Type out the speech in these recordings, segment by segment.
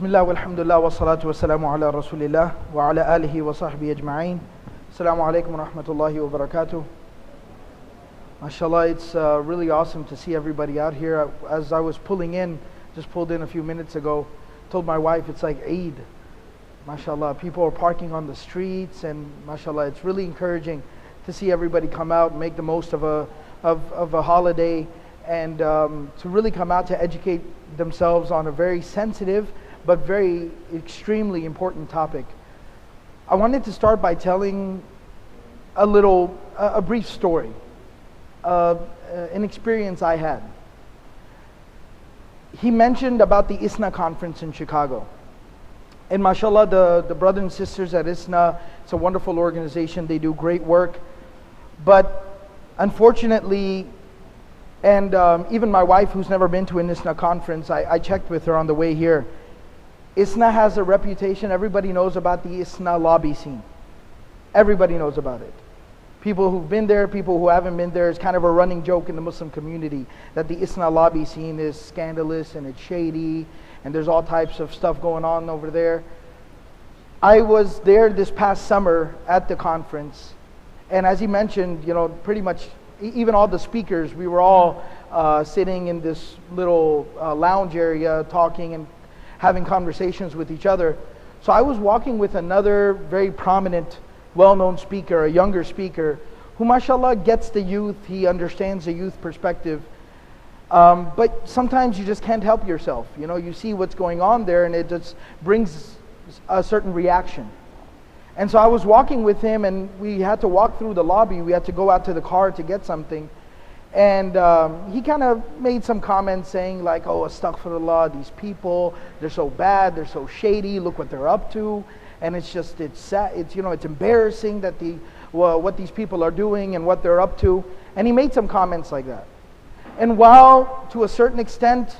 Bismillah walhamdulillah wa salatu wa salamu ala rasulillah wa ala alihi wa sahbihi ajma'een. Assalamu alaikum wa rahmatullahi wa barakatuh. MashaAllah, it's really awesome to see everybody out here. As I was just pulled in a few minutes ago, told my wife it's like Eid. MashaAllah, people are parking on the streets, and MashaAllah, it's really encouraging to see everybody come out and make the most of a holiday, and to really come out to educate themselves on a very sensitive but very extremely important topic. I wanted to start by telling a brief story, an experience I had. He mentioned about the ISNA conference in Chicago. And MashaAllah, the brothers and sisters at ISNA, it's a wonderful organization, they do great work. But unfortunately, and even my wife, who's never been to an ISNA conference, I checked with her on the way here. ISNA has a reputation, everybody knows about the ISNA lobby scene. Everybody knows about it. People who've been there, people who haven't been there, it's kind of a running joke in the Muslim community that the ISNA lobby scene is scandalous and it's shady and there's all types of stuff going on over there. I was there this past summer at the conference, and as he mentioned, pretty much even all the speakers, we were all sitting in this little lounge area talking and having conversations with each other. So I was walking with another very prominent, well-known speaker, a younger speaker, who mashallah gets the youth, he understands the youth perspective. But sometimes you just can't help yourself. You see what's going on there and it just brings a certain reaction. And so I was walking with him and we had to walk through the lobby, we had to go out to the car to get something. And he kind of made some comments saying like, oh, astaghfirullah, these people, they're so bad, they're so shady, look what they're up to. And it's sad, it's embarrassing that what these people are doing and what they're up to. And he made some comments like that. And while to a certain extent,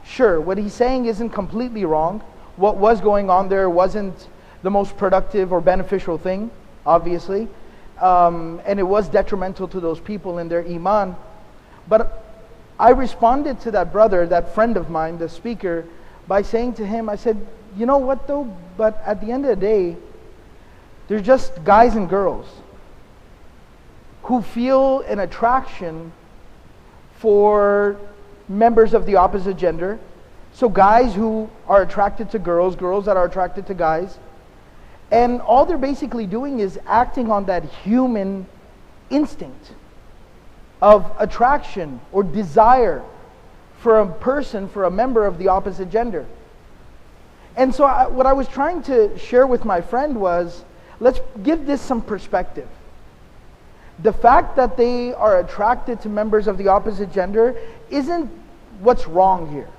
sure, what he's saying isn't completely wrong, what was going on there wasn't the most productive or beneficial thing, obviously. And it was detrimental to those people in their iman. But I responded to that brother, that friend of mine, the speaker, by saying to him, I said, you know what though, but at the end of the day, they're just guys and girls who feel an attraction for members of the opposite gender. So guys who are attracted to girls, girls that are attracted to guys. And all they're basically doing is acting on that human instinct of attraction or desire for a person, for a member of the opposite gender. And so what I was trying to share with my friend was, let's give this some perspective. The fact that they are attracted to members of the opposite gender isn't what's wrong here.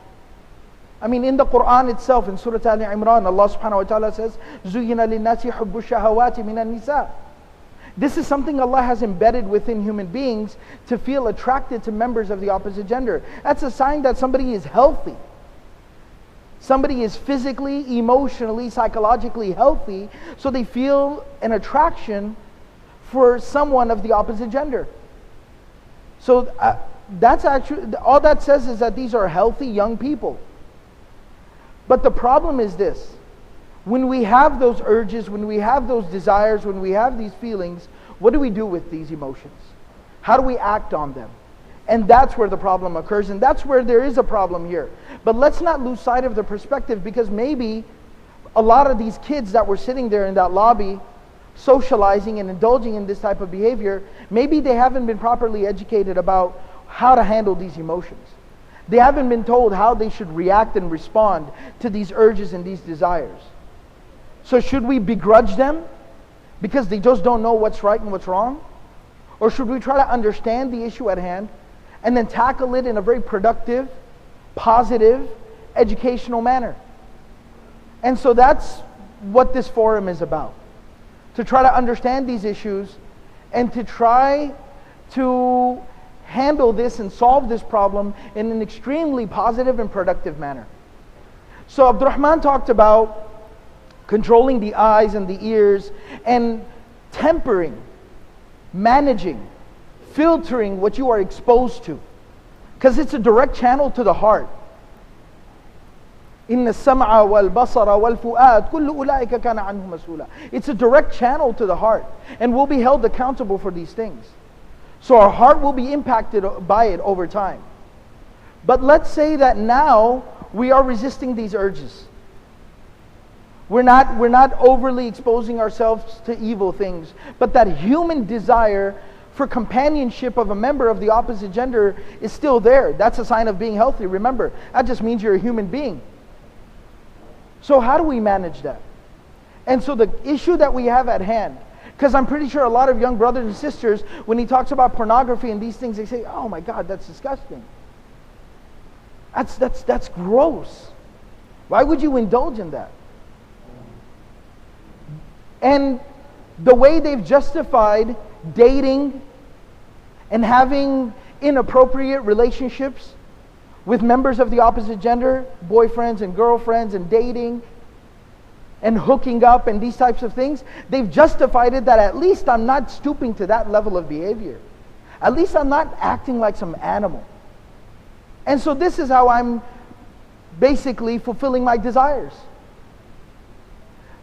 I mean, in the Quran itself, in Surah Al-Imran, Allah subhanahu wa ta'ala says, زُيِّنَ لِلنَّاسِ حُبُّ الشَّهَوَاتِ مِنَ النِّسَاءِ. This is something Allah has embedded within human beings to feel attracted to members of the opposite gender. That's a sign that somebody is healthy. Somebody is physically, emotionally, psychologically healthy, so they feel an attraction for someone of the opposite gender. So that's actually, all that says is that these are healthy young people. But the problem is this: when we have those urges, when we have those desires, when we have these feelings, what do we do with these emotions? How do we act on them? And that's where the problem occurs, and that's where there is a problem here. But let's not lose sight of the perspective, because maybe a lot of these kids that were sitting there in that lobby socializing and indulging in this type of behavior, maybe they haven't been properly educated about how to handle these emotions. They haven't been told how they should react and respond to these urges and these desires. So should we begrudge them because they just don't know what's right and what's wrong? Or should we try to understand the issue at hand and then tackle it in a very productive, positive, educational manner? And so that's what this forum is about. To try to understand these issues and to try to handle this and solve this problem in an extremely positive and productive manner. So Abdurrahman talked about controlling the eyes and the ears and tempering, managing, filtering what you are exposed to, because it's a direct channel to the heart. إِنَّ السَّمْعَ وَالْبَصَرَ وَالْفُؤَادَ كُلُّ أُولَٰئِكَ كَانَ عَنْهُ مَسْئُولًا. It's a direct channel to the heart, and we'll be held accountable for these things. So our heart will be impacted by it over time. But let's say that now we are resisting these urges. We're not overly exposing ourselves to evil things, but that human desire for companionship of a member of the opposite gender is still there. That's a sign of being healthy. Remember, that just means you're a human being. So how do we manage that? And so the issue that we have at hand, because I'm pretty sure a lot of young brothers and sisters, when he talks about pornography and these things, they say, "Oh my God, that's disgusting. That's gross. Why would you indulge in that?" And the way they've justified dating and having inappropriate relationships with members of the opposite gender, boyfriends and girlfriends, and dating and hooking up and these types of things, they've justified it that at least I'm not stooping to that level of behavior. At least I'm not acting like some animal. And so this is how I'm basically fulfilling my desires.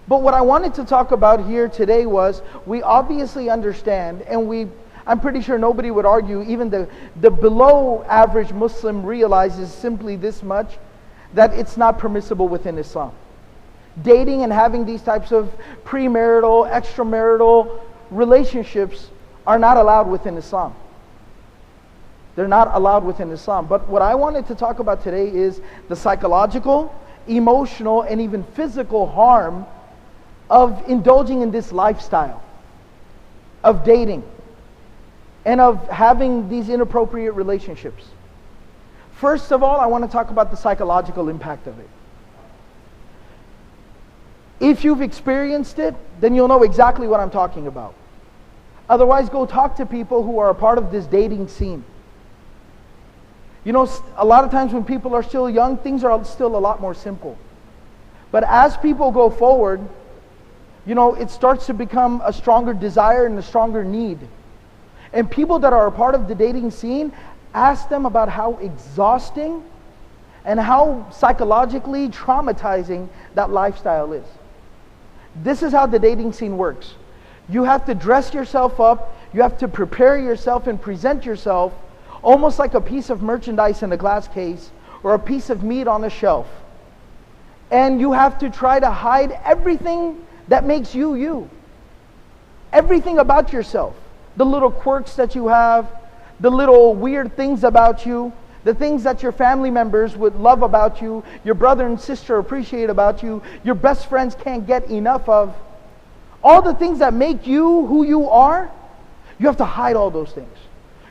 But what I wanted to talk about here today was, we obviously understand, and I'm pretty sure nobody would argue, even the below average Muslim realizes simply this much, that it's not permissible within Islam. Dating and having these types of premarital, extramarital relationships are not allowed within Islam. They're not allowed within Islam. But what I wanted to talk about today is the psychological, emotional, and even physical harm of indulging in this lifestyle of dating and of having these inappropriate relationships. First of all, I want to talk about the psychological impact of it. If you've experienced it, then you'll know exactly what I'm talking about. Otherwise, go talk to people who are a part of this dating scene. You know, a lot of times when people are still young, things are still a lot more simple. But as people go forward, you know, it starts to become a stronger desire and a stronger need. And people that are a part of the dating scene, ask them about how exhausting and how psychologically traumatizing that lifestyle is. This is how the dating scene works. You have to dress yourself up, you have to prepare yourself and present yourself almost like a piece of merchandise in a glass case or a piece of meat on a shelf. And you have to try to hide everything that makes you you. Everything about yourself. The little quirks that you have, the little weird things about you, the things that your family members would love about you, your brother and sister appreciate about you, your best friends can't get enough of. All the things that make you who you are, you have to hide all those things.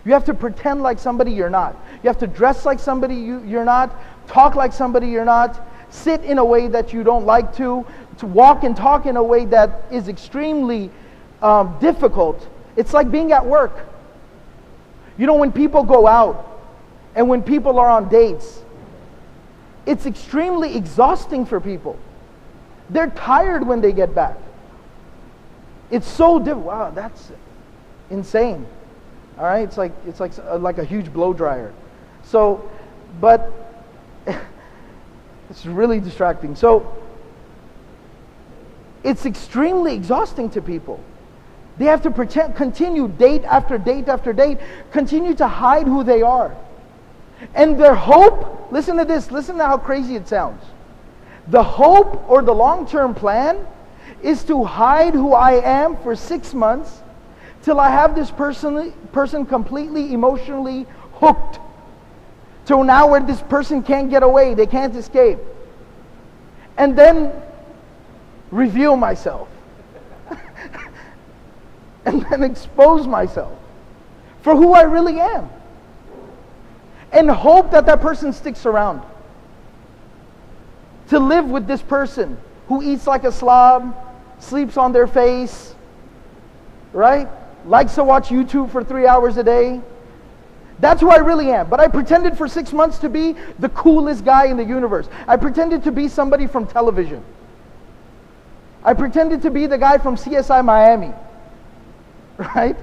You have to pretend like somebody you're not. You have to dress like somebody you're not, talk like somebody you're not, sit in a way that you don't like to walk and talk in a way that is extremely difficult. It's like being at work. You know, when people go out and when people are on dates, it's extremely exhausting for people. They're tired when they get back. It's so difficult. Wow, that's insane. All right, it's like a huge blow dryer. So, but it's really distracting. So, it's extremely exhausting to people. They have to continue date after date after date, continue to hide who they are. And their hope, listen to this, listen to how crazy it sounds. The hope or the long-term plan is to hide who I am for 6 months till I have this person completely emotionally hooked. So now where this person can't get away, they can't escape. And then reveal myself. And then expose myself for who I really am. And hope that that person sticks around. To live with this person who eats like a slob, sleeps on their face, right? Likes to watch YouTube for 3 hours a day. That's who I really am. But I pretended for 6 months to be the coolest guy in the universe. I pretended to be somebody from television. I pretended to be the guy from CSI Miami. Right?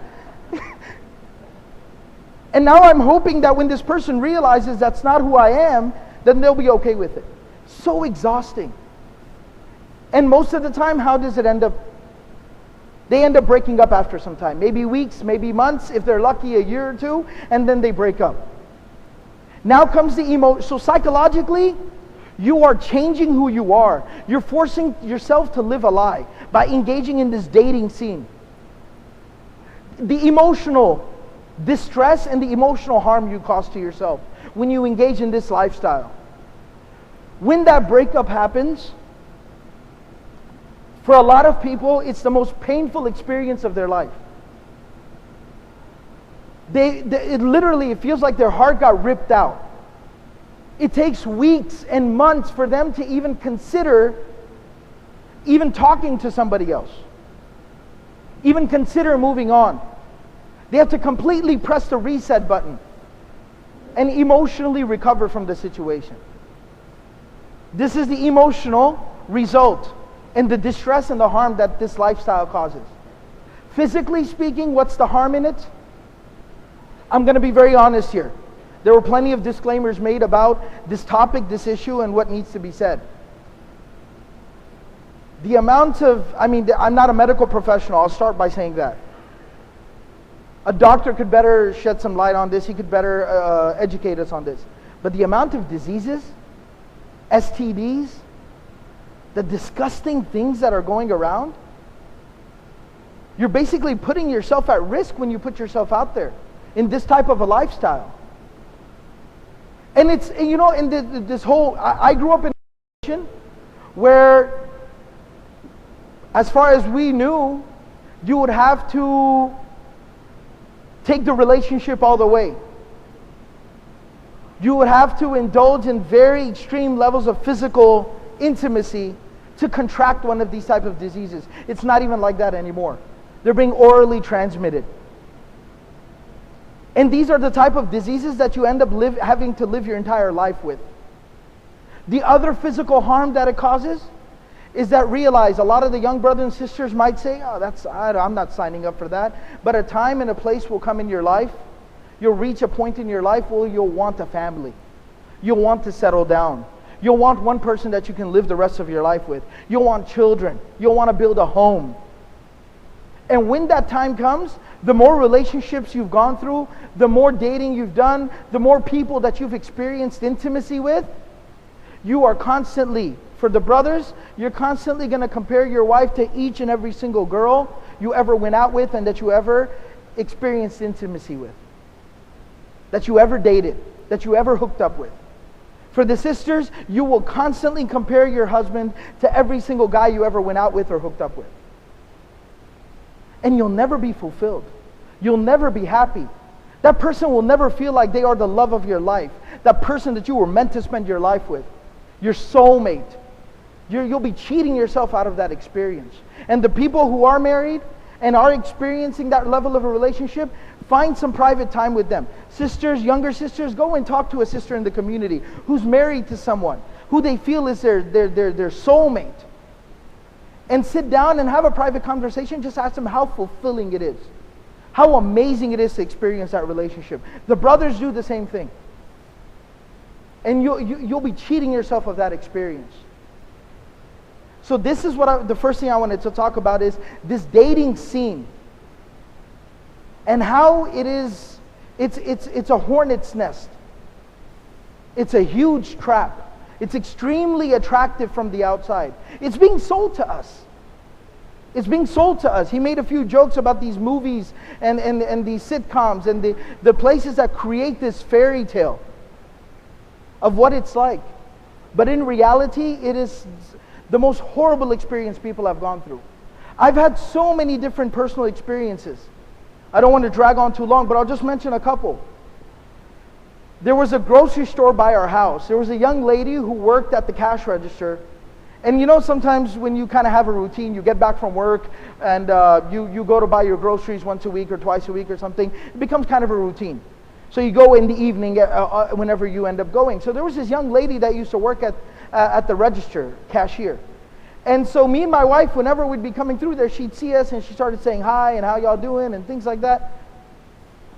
And now I'm hoping that when this person realizes that's not who I am, then they'll be okay with it. So exhausting. And most of the time, how does it end up? They end up breaking up after some time. Maybe weeks, maybe months, if they're lucky, a year or two, and then they break up. Now comes the emo. So psychologically, you are changing who you are. You're forcing yourself to live a lie by engaging in this dating scene. The emotional distress and the emotional harm you cause to yourself when you engage in this lifestyle. When that breakup happens, for a lot of people, it's the most painful experience of their life. It literally feels like their heart got ripped out. It takes weeks and months for them to even consider even talking to somebody else. Even consider moving on. They have to completely press the reset button and emotionally recover from the situation. This is the emotional result and the distress and the harm that this lifestyle causes. Physically speaking, what's the harm in it? I'm going to be very honest here. There were plenty of disclaimers made about this topic, this issue, and what needs to be said. The amount of, I'm not a medical professional, I'll start by saying that. A doctor could better shed some light on this, he could better educate us on this. But the amount of diseases, STDs, the disgusting things that are going around, you're basically putting yourself at risk when you put yourself out there in this type of a lifestyle. And it's, in this whole, I grew up in a situation where, as far as we knew, you would have to take the relationship all the way. You would have to indulge in very extreme levels of physical intimacy to contract one of these type of diseases. It's not even like that anymore. They're being orally transmitted. And these are the type of diseases that you end up having to live your entire life with. The other physical harm that it causes is that, realize, a lot of the young brothers and sisters might say, I'm not signing up for that. But a time and a place will come in your life, you'll reach a point in your life where you'll want a family. You'll want to settle down. You'll want one person that you can live the rest of your life with. You'll want children. You'll want to build a home. And when that time comes, the more relationships you've gone through, the more dating you've done, the more people that you've experienced intimacy with, you are constantly, for the brothers, you're constantly going to compare your wife to each and every single girl you ever went out with and that you ever experienced intimacy with, that you ever dated, that you ever hooked up with. For the sisters, you will constantly compare your husband to every single guy you ever went out with or hooked up with. And you'll never be fulfilled. You'll never be happy. That person will never feel like they are the love of your life. That person that you were meant to spend your life with. Your soulmate. You'll be cheating yourself out of that experience. And the people who are married and are experiencing that level of a relationship, find some private time with them. Sisters, younger sisters, go and talk to a sister in the community who's married to someone who they feel is their soulmate. And sit down and have a private conversation. Just ask them how fulfilling it is. How amazing it is to experience that relationship. The brothers do the same thing. And you'll be cheating yourself of that experience. So this is the first thing I wanted to talk about is this dating scene. And how it is, it's a hornet's nest. It's a huge trap. It's extremely attractive from the outside. It's being sold to us. It's being sold to us. He made a few jokes about these movies and these sitcoms and the places that create this fairy tale of what it's like. But in reality, it is the most horrible experience people have gone through. I've had so many different personal experiences. I don't want to drag on too long, but I'll just mention a couple. There was a grocery store by our house. There was a young lady who worked at the cash register. And sometimes when you kind of have a routine, you get back from work and you go to buy your groceries once a week or twice a week or something. It becomes kind of a routine. So you go in the evening whenever you end up going. So there was this young lady that used to work at the register, cashier. And so me and my wife, whenever we'd be coming through there, she'd see us and she started saying hi and how y'all doing and things like that.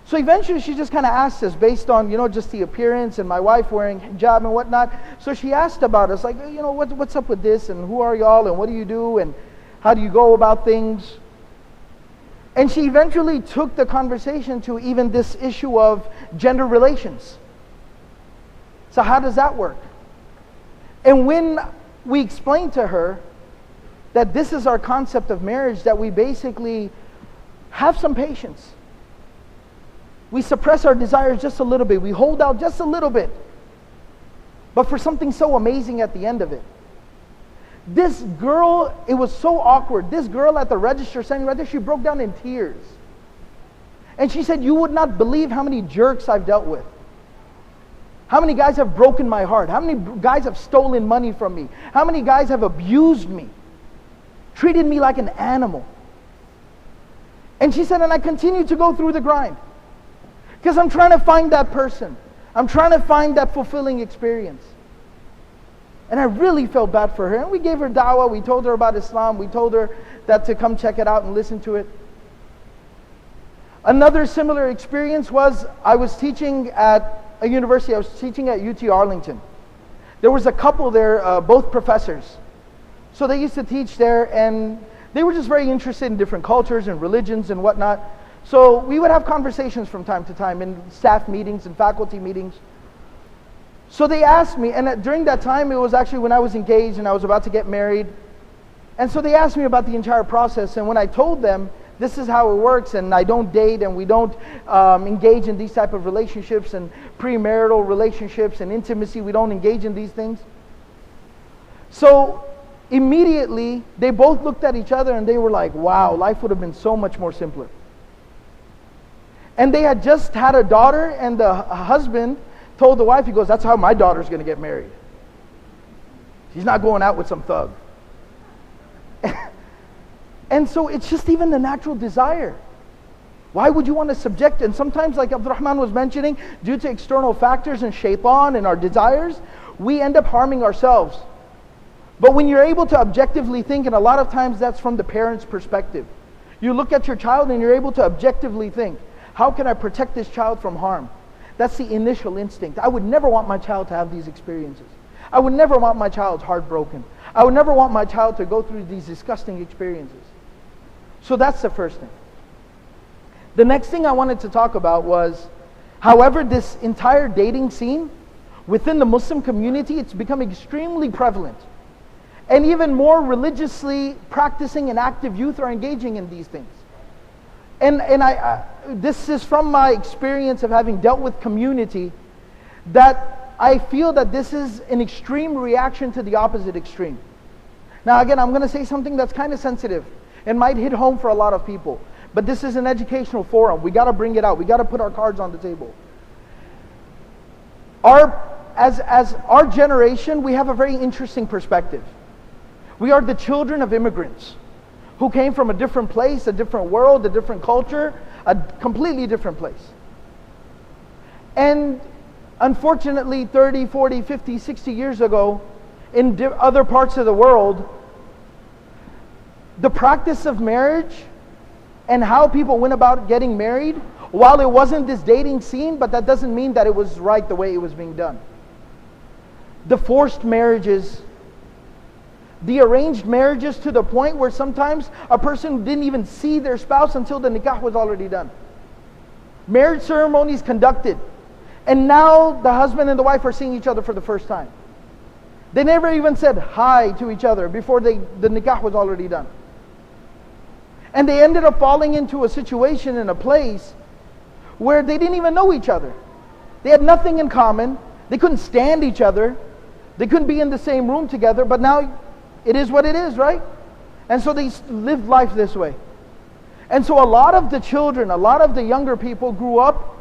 So eventually she just kind of asked us based on, just the appearance and my wife wearing hijab and whatnot. So she asked about us, like, what's up with this, and who are y'all, and what do you do, and how do you go about things? And she eventually took the conversation to even this issue of gender relations. So how does that work? And when we explained to her that this is our concept of marriage, that we basically have some patience. We suppress our desires just a little bit. We hold out just a little bit. But for something so amazing at the end of it. This girl, it was so awkward. This girl at the register standing right there, she broke down in tears. And she said, you would not believe how many jerks I've dealt with. How many guys have broken my heart? How many guys have stolen money from me? How many guys have abused me? Treated me like an animal. And she said, and I continue to go through the grind. Because I'm trying to find that person. I'm trying to find that fulfilling experience. And I really felt bad for her. And we gave her dawah. We told her about Islam. We told her that to come check it out and listen to it. Another similar experience was I was teaching at a university. I was teaching at UT Arlington. There was a couple there, both professors. So they used to teach there, and they were just very interested in different cultures and religions and whatnot. So we would have conversations from time to time in staff meetings and faculty meetings. So they asked me, and during that time, it was actually when I was engaged and I was about to get married. And so they asked me about the entire process. And when I told them, this is how it works, and I don't date, and we don't engage in these type of relationships and premarital relationships and intimacy, we don't engage in these things. So immediately, they both looked at each other and they were like, wow, life would have been so much more simpler. And they had just had a daughter, and the husband told the wife, he goes, that's how my daughter's going to get married. She's not going out with some thug. And so it's just even the natural desire. Why would you want to subject? And sometimes, like Abdurrahman was mentioning, due to external factors and shaitan and our desires, we end up harming ourselves. But when you're able to objectively think, and a lot of times that's from the parent's perspective, you look at your child and you're able to objectively think, how can I protect this child from harm? That's the initial instinct. I would never want my child to have these experiences. I would never want my child's heart broken. I would never want my child to go through these disgusting experiences. So that's the first thing. The next thing I wanted to talk about was, however, this entire dating scene within the Muslim community, it's become extremely prevalent. And even more religiously practicing and active youth are engaging in these things. And this is from my experience of having dealt with community, that I feel that this is an extreme reaction to the opposite extreme. Now again, I'm going to say something that's kind of sensitive and might hit home for a lot of people. But this is an educational forum. We got to bring it out. We got to put our cards on the table. As our generation, we have a very interesting perspective. We are the children of immigrants who came from a different place, a different world, a different culture, a completely different place. And unfortunately, 30, 40, 50, 60 years ago, in other parts of the world, the practice of marriage and how people went about getting married, while it wasn't this dating scene, but that doesn't mean that it was right the way it was being done. The forced marriages, the arranged marriages, to the point where sometimes a person didn't even see their spouse until the nikah was already done. Marriage ceremonies conducted, and now the husband and the wife are seeing each other for the first time. They never even said hi to each other before the nikah was already done. And they ended up falling into a situation in a place where they didn't even know each other. They had nothing in common. They couldn't stand each other. They couldn't be in the same room together. But now it is what it is, right? And so they lived life this way. And so a lot of the children, a lot of the younger people grew up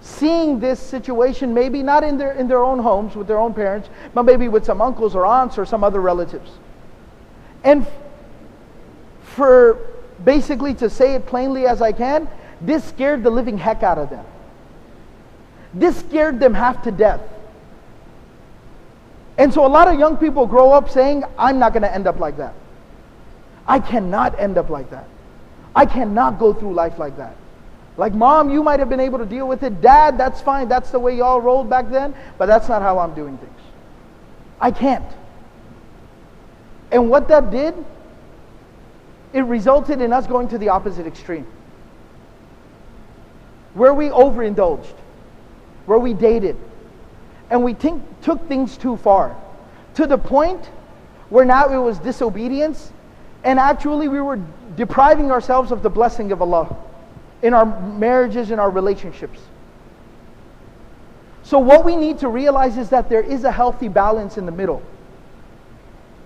seeing this situation, maybe not in their own homes with their own parents, but maybe with some uncles or aunts or some other relatives. And for basically, to say it plainly as I can, this scared the living heck out of them. This scared them half to death. And so a lot of young people grow up saying, I'm not going to end up like that. I cannot end up like that. I cannot go through life like that. Like, mom, you might have been able to deal with it. Dad, that's fine. That's the way y'all rolled back then. But that's not how I'm doing things. I can't. And what that did, it resulted in us going to the opposite extreme. Where we overindulged. Where we dated. And we took things too far. To the point where now it was disobedience. And actually we were depriving ourselves of the blessing of Allah. In our marriages, in our relationships. So what we need to realize is that there is a healthy balance in the middle.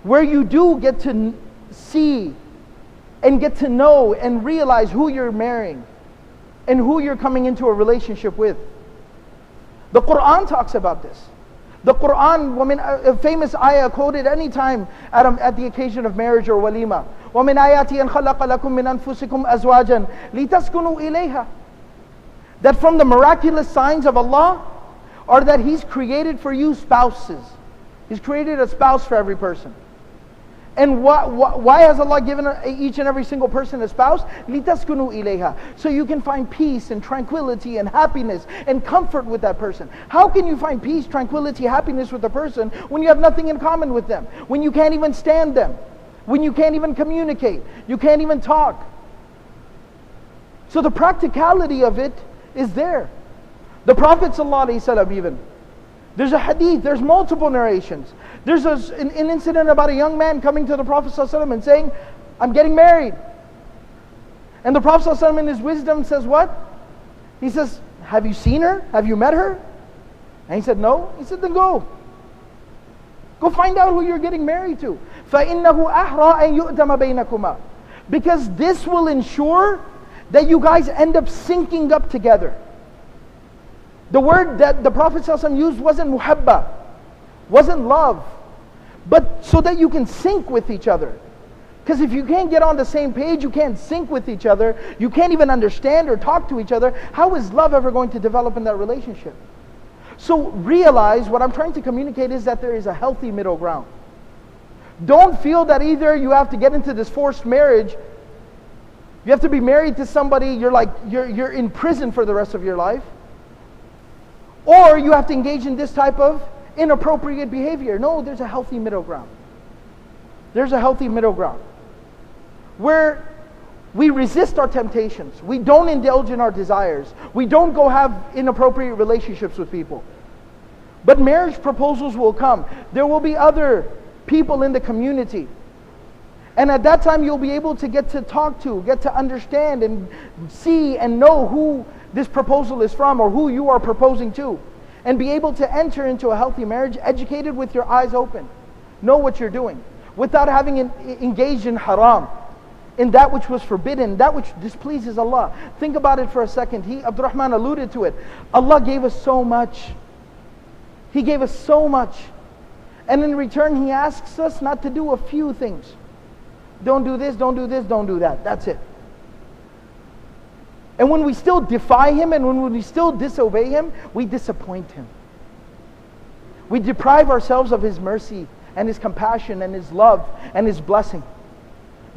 Where you do get to see and get to know and realize who you're marrying and who you're coming into a relationship with. The Quran talks about this. The Quran, a famous ayah quoted any time at the occasion of marriage or walima. وَمِنْ آيَاتِهِ أَنْ خَلَقَ لَكُم مِّنْ أَنفُسِكُمْ أَزْوَاجًا لِتَسْكُنُوا إِلَيْهَا. That from the miraculous signs of Allah are that He's created for you spouses. He's created a spouse for every person. And why has Allah given each and every single person a spouse? لِتَسْكُنُوا إِلَيْهَا. So you can find peace and tranquility and happiness and comfort with that person. How can you find peace, tranquility, happiness with a person when you have nothing in common with them? When you can't even stand them? When you can't even communicate? You can't even talk? So the practicality of it is there. The Prophet ﷺ even, there's a hadith, there's multiple narrations. There's an incident about a young man coming to the Prophet ﷺ and saying, I'm getting married. And the Prophet ﷺ in his wisdom says what? He says, have you seen her? Have you met her? And he said, no. He said, then go. Go find out who you're getting married to. فَإِنَّهُ أَحْرَى أَن يُؤْتَمَ بَيْنَكُمَا. Because this will ensure that you guys end up syncing up together. The word that the Prophet ﷺ used wasn't muhabba, wasn't love, but so that you can sync with each other. Because if you can't get on the same page, you can't sync with each other, you can't even understand or talk to each other, how is love ever going to develop in that relationship? So realize, what I'm trying to communicate is that there is a healthy middle ground. Don't feel that either you have to get into this forced marriage, you have to be married to somebody, you're in prison for the rest of your life. Or you have to engage in this type of inappropriate behavior. No, there's a healthy middle ground. There's a healthy middle ground. Where we resist our temptations. We don't indulge in our desires. We don't go have inappropriate relationships with people. But marriage proposals will come. There will be other people in the community. And at that time you'll be able to get to talk to, get to understand and see and know who this proposal is from or who you are proposing to. And be able to enter into a healthy marriage educated with your eyes open. Know what you're doing. Without having engaged in haram. In that which was forbidden, that which displeases Allah. Think about it for a second. Abdurrahman alluded to it. Allah gave us so much. He gave us so much. And in return He asks us not to do a few things. Don't do this, don't do this, don't do that. That's it. And when we still defy Him and when we still disobey Him, we disappoint Him. We deprive ourselves of His mercy and His compassion and His love and His blessing.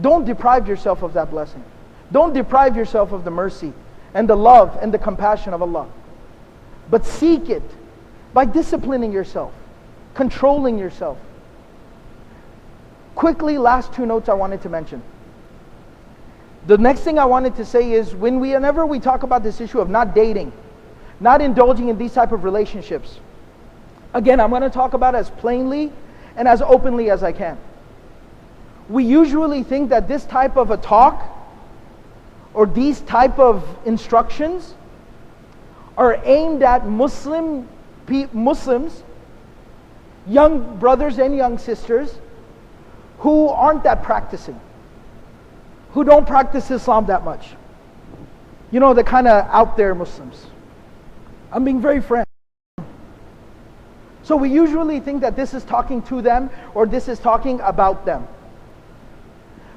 Don't deprive yourself of that blessing. Don't deprive yourself of the mercy and the love and the compassion of Allah. But seek it by disciplining yourself, controlling yourself. Quickly, last two notes I wanted to mention. The next thing I wanted to say is whenever we talk about this issue of not dating, not indulging in these type of relationships, again, I'm going to talk about it as plainly and as openly as I can. We usually think that this type of a talk or these type of instructions are aimed at Muslims, young brothers and young sisters who aren't that practicing, who don't practice Islam that much. You know, the kind of out there Muslims. I'm being very frank. So we usually think that this is talking to them or this is talking about them.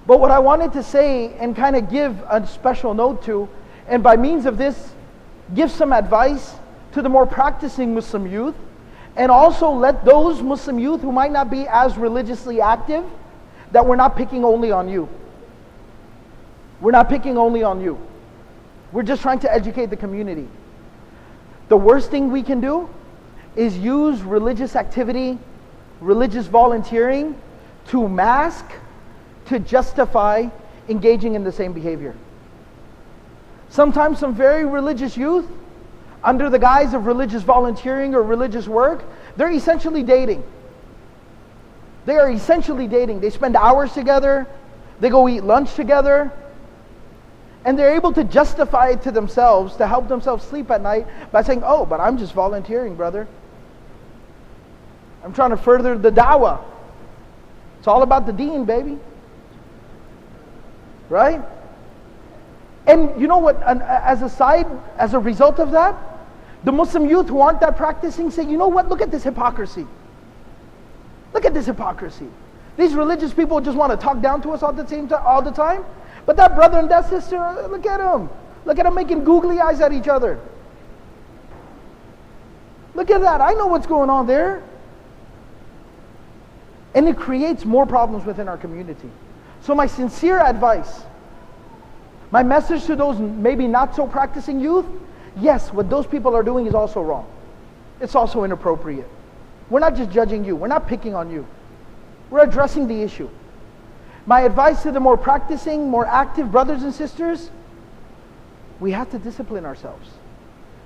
But what I wanted to say and kind of give a special note to, and by means of this, give some advice to the more practicing Muslim youth, and also let those Muslim youth who might not be as religiously active, that we're not picking only on you. We're not picking only on you. We're just trying to educate the community. The worst thing we can do is use religious activity, religious volunteering to mask, to justify engaging in the same behavior. Sometimes some very religious youth, under the guise of religious volunteering or religious work, they're essentially dating. They are essentially dating. They spend hours together, they go eat lunch together, and they're able to justify it to themselves, to help themselves sleep at night by saying, oh, but I'm just volunteering, brother. I'm trying to further the da'wah. It's all about the deen, baby. Right? And you know what, as a result of that, the Muslim youth who aren't that practicing say, you know what, look at this hypocrisy. Look at this hypocrisy. These religious people just want to talk down to us all the time. But that brother and that sister, look at them. Look at them making googly eyes at each other. Look at that. I know what's going on there. And it creates more problems within our community. So my sincere advice, my message to those maybe not so practicing youth, yes, what those people are doing is also wrong. It's also inappropriate. We're not just judging you. We're not picking on you. We're addressing the issue. My advice to the more practicing, more active brothers and sisters, we have to discipline ourselves.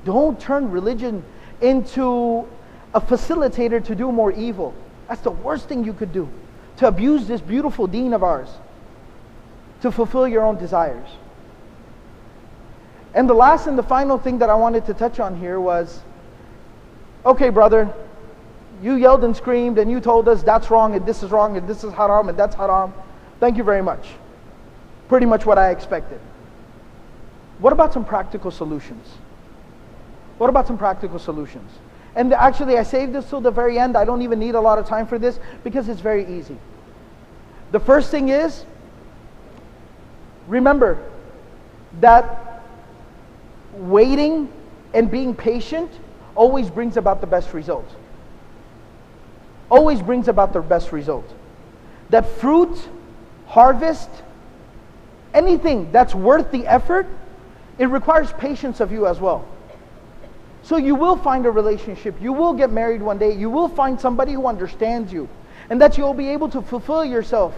Don't turn religion into a facilitator to do more evil. That's the worst thing you could do. To abuse this beautiful deen of ours. To fulfill your own desires. And the last and the final thing that I wanted to touch on here was, okay, brother, you yelled and screamed and you told us that's wrong and this is wrong and this is haram and that's haram. Thank you very much. Pretty much what I expected. What about some practical solutions? What about some practical solutions? And actually I saved this till the very end. I don't even need a lot of time for this because it's very easy. The first thing is, remember that waiting and being patient always brings about the best result. Always brings about the best result. That fruit, harvest, anything that's worth the effort, it requires patience of you as well. So you will find a relationship, you will get married one day, you will find somebody who understands you, and that you'll be able to fulfill yourself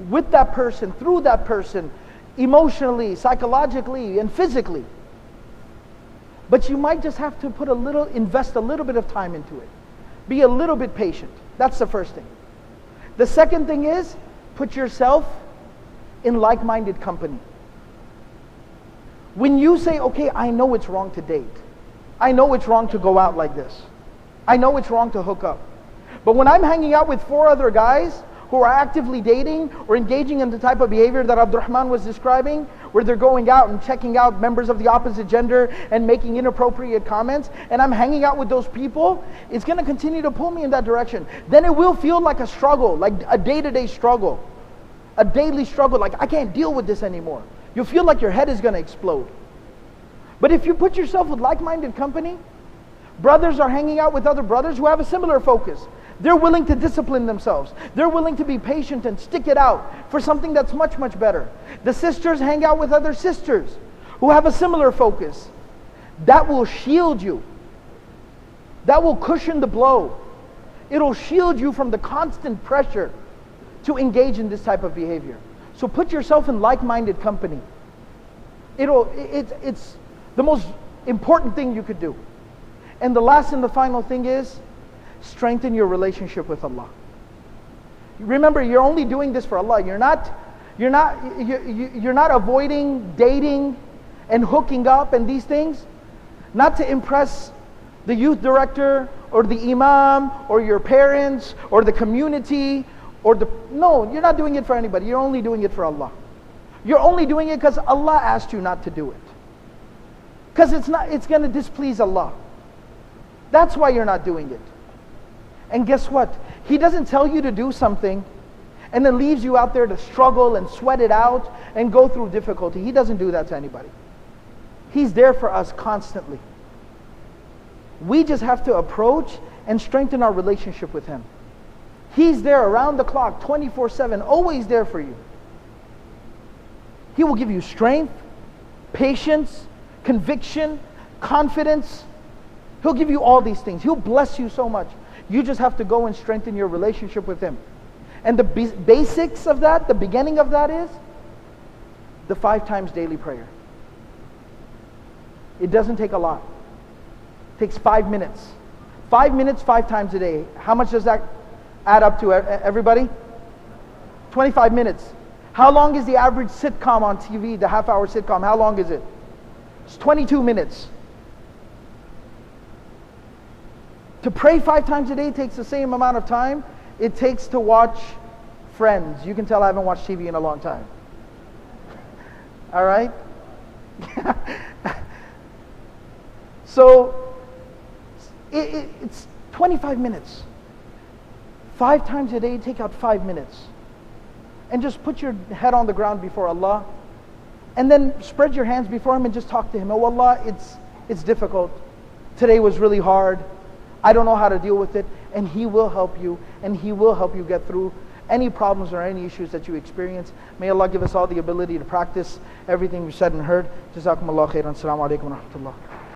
with that person, through that person, emotionally, psychologically, and physically. But you might just have to invest a little bit of time into it. Be a little bit patient. That's the first thing. The second thing is, put yourself in like-minded company. When you say, okay, I know it's wrong to date. I know it's wrong to go out like this. I know it's wrong to hook up. But when I'm hanging out with 4 other guys who are actively dating or engaging in the type of behavior that Abdurrahman was describing, where they're going out and checking out members of the opposite gender and making inappropriate comments, and I'm hanging out with those people, it's going to continue to pull me in that direction. Then it will feel like a struggle, like a day-to-day struggle, a daily struggle, like I can't deal with this anymore. You'll feel like your head is going to explode. But if you put yourself with like-minded company, brothers are hanging out with other brothers who have a similar focus. They're willing to discipline themselves. They're willing to be patient and stick it out for something that's much, much better. The sisters hang out with other sisters who have a similar focus. That will shield you. That will cushion the blow. It'll shield you from the constant pressure to engage in this type of behavior. So put yourself in like-minded company. It's the most important thing you could do. And the last and the final thing is, strengthen your relationship with Allah. Remember, you're only doing this for Allah. You're not avoiding dating and hooking up and these things, not to impress the youth director or the imam or your parents or the community no, you're not doing it for anybody. You're only doing it for Allah. You're only doing it because Allah asked you not to do it. Because it's going to displease Allah. That's why you're not doing it. And guess what? He doesn't tell you to do something and then leaves you out there to struggle and sweat it out and go through difficulty. He doesn't do that to anybody. He's there for us constantly. We just have to approach and strengthen our relationship with Him. He's there around the clock, 24/7, always there for you. He will give you strength, patience, conviction, confidence. He'll give you all these things. He'll bless you so much. You just have to go and strengthen your relationship with Him. And the basics of that, the beginning of that is the 5 times daily prayer. It doesn't take a lot. It takes 5 minutes. 5 minutes, 5 times a day. How much does that add up to, everybody? 25 minutes. How long is the average sitcom on TV, the half-hour sitcom? How long is it? It's 22 minutes. To pray 5 times a day takes the same amount of time it takes to watch Friends. You can tell I haven't watched TV in a long time. All right? So, it's 25 minutes. 5 times a day, take out 5 minutes. And just put your head on the ground before Allah. And then spread your hands before Him and just talk to Him. Oh Allah, it's difficult. Today was really hard. I don't know how to deal with it. And He will help you. And He will help you get through any problems or any issues that you experience. May Allah give us all the ability to practice everything we said and heard. Jazakumullah khairan. Assalamu alaikum wa rahmatullah.